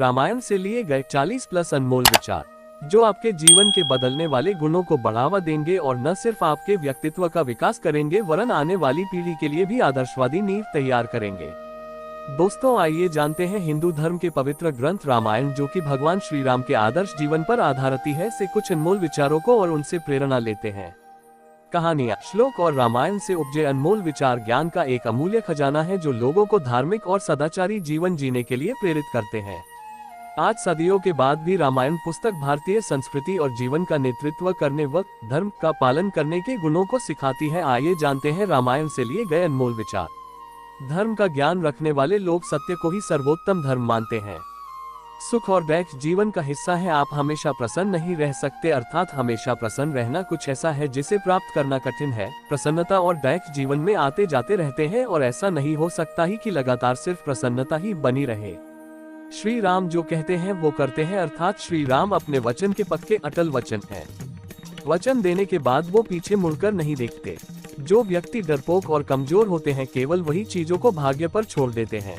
रामायण से लिए गए 40+ अनमोल विचार जो आपके जीवन के बदलने वाले गुणों को बढ़ावा देंगे और न सिर्फ आपके व्यक्तित्व का विकास करेंगे वरन आने वाली पीढ़ी के लिए भी आदर्शवादी नींव तैयार करेंगे। दोस्तों, आइए जानते हैं हिंदू धर्म के पवित्र ग्रंथ रामायण, जो कि भगवान श्री राम के आदर्श जीवन पर आधारित है, से कुछ अनमोल विचारों को और उनसे प्रेरणा लेते हैं। कहानियाँ, श्लोक और रामायण से उपजे अनमोल विचार ज्ञान का एक अमूल्य खजाना है जो लोगों को धार्मिक और सदाचारी जीवन जीने के लिए प्रेरित करते हैं। आज सदियों के बाद भी रामायण पुस्तक भारतीय संस्कृति और जीवन का नेतृत्व करने वक्त धर्म का पालन करने के गुणों को सिखाती है। आइए जानते हैं रामायण से लिए गए अनमोल विचार। धर्म का ज्ञान रखने वाले लोग सत्य को ही सर्वोत्तम धर्म मानते हैं। सुख और दैहिक जीवन का हिस्सा है। आप हमेशा प्रसन्न नहीं रह सकते, अर्थात हमेशा प्रसन्न रहना कुछ ऐसा है जिसे प्राप्त करना कठिन है। प्रसन्नता और दैहिक जीवन में आते जाते रहते हैं और ऐसा नहीं हो सकता ही कि लगातार सिर्फ प्रसन्नता ही बनी रहे। श्री राम जो कहते हैं वो करते हैं, अर्थात श्री राम अपने वचन के पक्के अटल वचन हैं। वचन देने के बाद वो पीछे मुड़कर नहीं देखते। जो व्यक्ति डरपोक और कमजोर होते हैं केवल वही चीजों को भाग्य पर छोड़ देते हैं।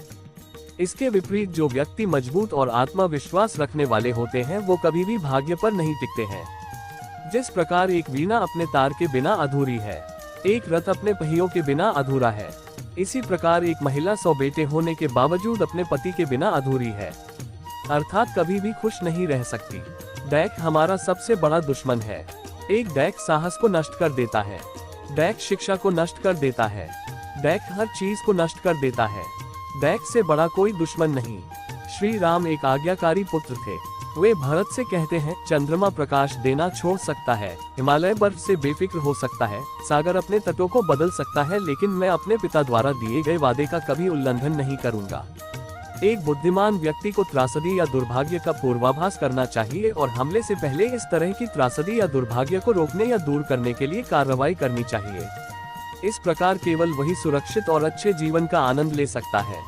इसके विपरीत जो व्यक्ति मजबूत और आत्मविश्वास रखने वाले होते हैं वो कभी भी भाग्य पर नहीं टिकते हैं। जिस प्रकार एक वीणा अपने तार के बिना अधूरी है, एक रथ अपने पहियों के बिना अधूरा है, इसी प्रकार एक महिला 100 बेटे होने के बावजूद अपने पति के बिना अधूरी है, अर्थात कभी भी खुश नहीं रह सकती। दैहिक हमारा सबसे बड़ा दुश्मन है। एक दैहिक साहस को नष्ट कर देता है, दैहिक शिक्षा को नष्ट कर देता है, दैहिक हर चीज को नष्ट कर देता है। दैहिक से बड़ा कोई दुश्मन नहीं। श्री राम एक आज्ञाकारी पुत्र थे। वे भरत से कहते हैं, चंद्रमा प्रकाश देना छोड़ सकता है, हिमालय बर्फ से बेफिक्र हो सकता है, सागर अपने तटों को बदल सकता है, लेकिन मैं अपने पिता द्वारा दिए गए वादे का कभी उल्लंघन नहीं करूंगा। एक बुद्धिमान व्यक्ति को त्रासदी या दुर्भाग्य का पूर्वाभास करना चाहिए और हमले से पहले इस तरह की त्रासदी या दुर्भाग्य को रोकने या दूर करने के लिए कार्रवाई करनी चाहिए। इस प्रकार केवल वही सुरक्षित और अच्छे जीवन का आनंद ले सकता है।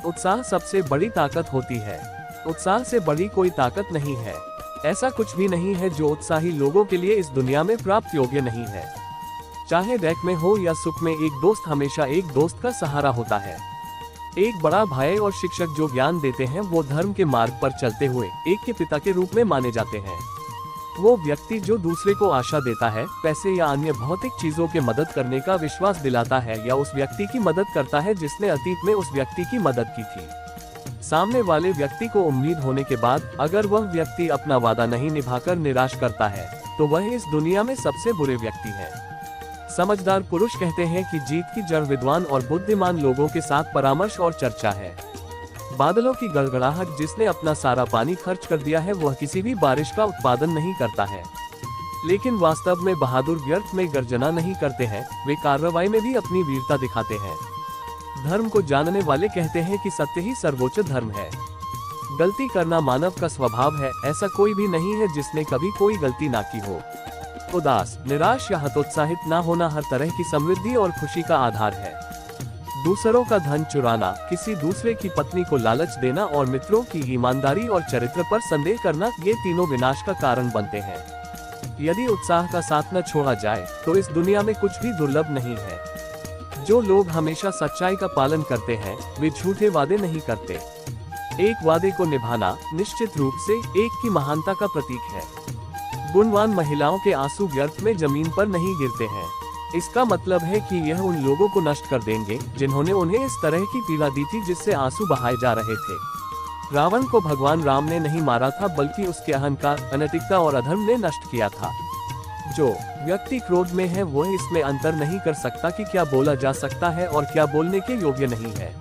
उत्साह सबसे बड़ी ताकत होती है। उत्साह से बड़ी कोई ताकत नहीं है। ऐसा कुछ भी नहीं है जो उत्साही लोगों के लिए इस दुनिया में प्राप्त योग्य नहीं है। चाहे दैहिक में हो या सुख में, एक दोस्त हमेशा एक दोस्त का सहारा होता है। एक बड़ा भाई और शिक्षक जो ज्ञान देते हैं वो धर्म के मार्ग पर चलते हुए एक के पिता के रूप में माने जाते हैं। वो व्यक्ति जो दूसरे को आशा देता है, पैसे या अन्य भौतिक चीजों के मदद करने का विश्वास दिलाता है, या उस व्यक्ति की मदद करता है जिसने अतीत में उस व्यक्ति की मदद की थी। सामने वाले व्यक्ति को उम्मीद होने के बाद अगर वह व्यक्ति अपना वादा नहीं निभाकर निराश करता है तो वह इस दुनिया में सबसे बुरे व्यक्ति है। समझदार पुरुष कहते हैं कि जीत की जड़ विद्वान और बुद्धिमान लोगों के साथ परामर्श और चर्चा है। बादलों की गड़गड़ाहट, जिसने अपना सारा पानी खर्च कर दिया है वह किसी भी बारिश का उत्पादन नहीं करता है। लेकिन वास्तव में बहादुर व्यर्थ में गर्जना नहीं करते हैं, वे कार्रवाई में भी अपनी वीरता दिखाते हैं। धर्म को जानने वाले कहते हैं कि सत्य ही सर्वोच्च धर्म है। गलती करना मानव का स्वभाव है। ऐसा कोई भी नहीं है जिसने कभी कोई गलती ना की हो। उदास, निराश या हतोत्साहित ना होना हर तरह की समृद्धि और खुशी का आधार है। दूसरों का धन चुराना, किसी दूसरे की पत्नी को लालच देना और मित्रों की ईमानदारी और चरित्र पर संदेह करना, ये तीनों विनाश का कारण बनते हैं। यदि उत्साह का साथ न छोड़ा जाए तो इस दुनिया में कुछ भी दुर्लभ नहीं है। जो लोग हमेशा सच्चाई का पालन करते हैं वे झूठे वादे नहीं करते। एक वादे को निभाना निश्चित रूप से एक की महानता का प्रतीक है। गुणवान महिलाओं के आंसू व्यर्थ में जमीन पर नहीं गिरते हैं। इसका मतलब है कि यह उन लोगों को नष्ट कर देंगे जिन्होंने उन्हें इस तरह की पीड़ा दी थी जिससे आंसू बहाए जा रहे थे। रावण को भगवान राम ने नहीं मारा था, बल्कि उसके अहंकार, अनैतिकता और अधर्म ने नष्ट किया था। जो व्यक्ति क्रोध में है वह इसमें अंतर नहीं कर सकता कि क्या बोला जा सकता है और क्या बोलने के योग्य नहीं है।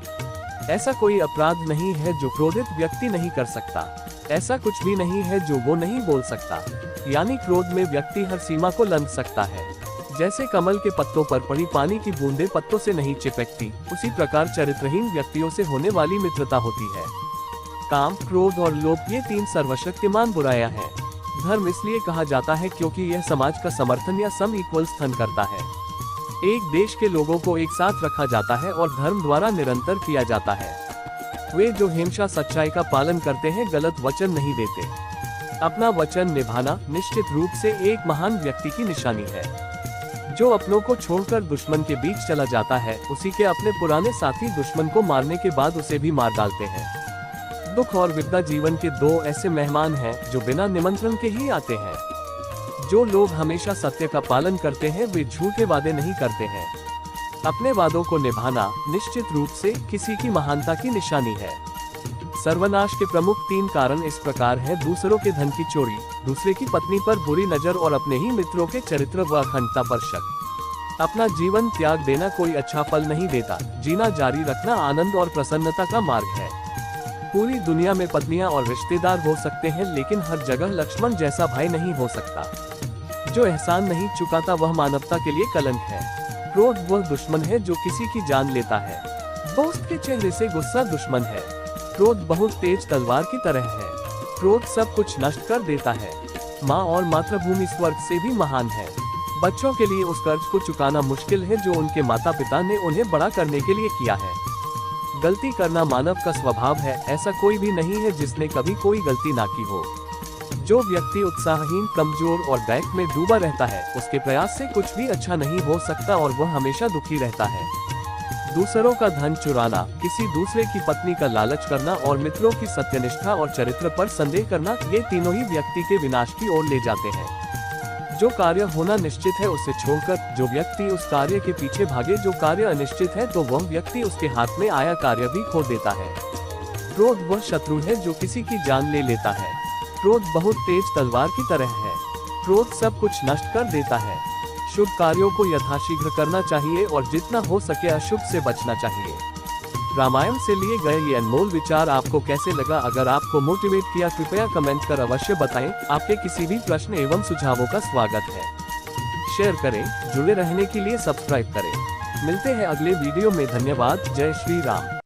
ऐसा कोई अपराध नहीं है जो क्रोधित व्यक्ति नहीं कर सकता। ऐसा कुछ भी नहीं है जो वो नहीं बोल सकता। यानी क्रोध में व्यक्ति हर सीमा को लंघ सकता है। जैसे कमल के पत्तों पर पड़ी पानी की बूंदें पत्तों से नहीं चिपकती, उसी प्रकार चरित्रहीन व्यक्तियों से होने वाली मित्रता होती है। काम, क्रोध और लोभ, ये 3 सर्वशक्तिमान बुराइयां हैं। धर्म इसलिए कहा जाता है क्योंकि यह समाज का समर्थन या सम इक्वल स्थन करता है। एक देश के लोगों को एक साथ रखा जाता है और धर्म द्वारा निरंतर किया जाता है। वे जो हमेशा सच्चाई का पालन करते हैं, गलत वचन नहीं देते। अपना वचन निभाना निश्चित रूप से एक महान व्यक्ति की निशानी है। जो अपनों को छोड़कर दुश्मन के बीच चला जाता है, उसी के अपने पुराने साथी दुश्मन को मारने के बाद उसे भी मार डालते हैं। दुख और विपदा जीवन के दो ऐसे मेहमान हैं जो बिना निमंत्रण के ही आते हैं। जो लोग हमेशा सत्य का पालन करते हैं वे झूठे वादे नहीं करते हैं। अपने वादों को निभाना निश्चित रूप से किसी की महानता की निशानी है। सर्वनाश के प्रमुख 3 कारण इस प्रकार हैं: दूसरों के धन की चोरी, दूसरे की पत्नी पर बुरी नजर और अपने ही मित्रों के चरित्र व अखंडता पर शक। अपना जीवन त्याग देना कोई अच्छा फल नहीं देता। जीना जारी रखना आनंद और प्रसन्नता का मार्ग है। पूरी दुनिया में पत्नियां और रिश्तेदार हो सकते हैं, लेकिन हर जगह लक्ष्मण जैसा भाई नहीं हो सकता। जो एहसान नहीं चुकाता वह मानवता के लिए कलंक है। क्रोध वह दुश्मन है जो किसी की जान लेता है। दोस्त के चेहरे से गुस्सा दुश्मन है। क्रोध बहुत तेज तलवार की तरह है। क्रोध सब कुछ नष्ट कर देता है। माँ और मातृभूमि स्वर्ग से भी महान है। बच्चों के लिए उस कर्ज को चुकाना मुश्किल है जो उनके माता पिता ने उन्हें बड़ा करने के लिए किया है। गलती करना मानव का स्वभाव है। ऐसा कोई भी नहीं है जिसने कभी कोई गलती ना की हो। जो व्यक्ति उत्साहहीन, कमजोर और बैक में डूबा रहता है, उसके प्रयास से कुछ भी अच्छा नहीं हो सकता और वह हमेशा दुखी रहता है। दूसरों का धन चुराना, किसी दूसरे की पत्नी का लालच करना और मित्रों की सत्यनिष्ठा और चरित्र पर संदेह करना, ये तीनों ही व्यक्ति के विनाश की ओर ले जाते हैं। जो कार्य होना निश्चित है उसे छोड़कर जो व्यक्ति उस कार्य के पीछे भागे, जो कार्य अनिश्चित है तो वह व्यक्ति उसके हाथ में आया कार्य भी खो देता है। क्रोध वह शत्रु है जो किसी की जान ले लेता है। क्रोध बहुत तेज तलवार की तरह है। क्रोध सब कुछ नष्ट कर देता है। शुभ कार्यों को यथाशीघ्र करना चाहिए और जितना हो सके अशुभ से बचना चाहिए। रामायण से लिए गए ये अनमोल विचार आपको कैसे लगा? अगर आपको मोटिवेट किया कृपया कमेंट कर अवश्य बताएं। आपके किसी भी प्रश्न एवं सुझावों का स्वागत है। शेयर करें, जुड़े रहने के लिए सब्सक्राइब करें। मिलते हैं अगले वीडियो में। धन्यवाद। जय श्री राम।